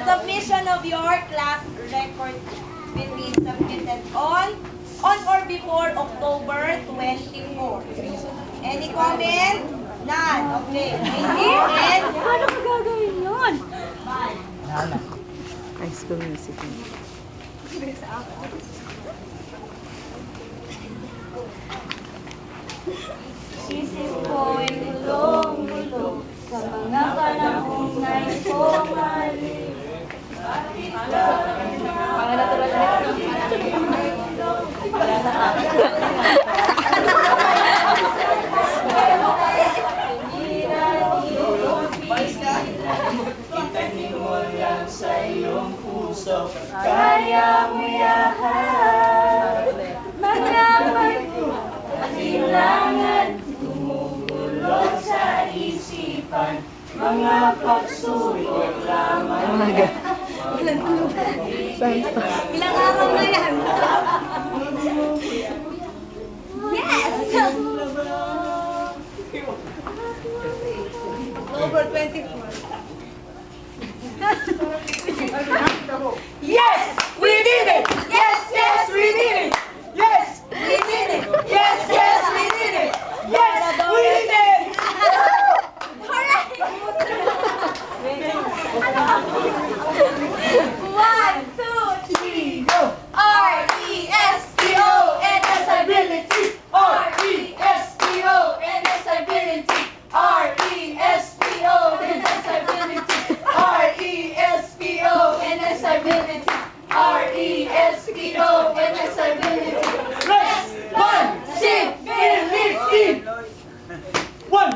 submission of your class record will be submitted on or before October 24. Any comment? None. Okay. And Paano ka gagawin yun? High School Musical. Isip ko'y bulong-bulong sa mga panahong naipumali. Itanim mo lang sa iyong puso. Kaya mo yahan mga pagkailangan tumubulong sa isipan. Mga pagsulit lamang. ilang araw na yan? Yes! October 24.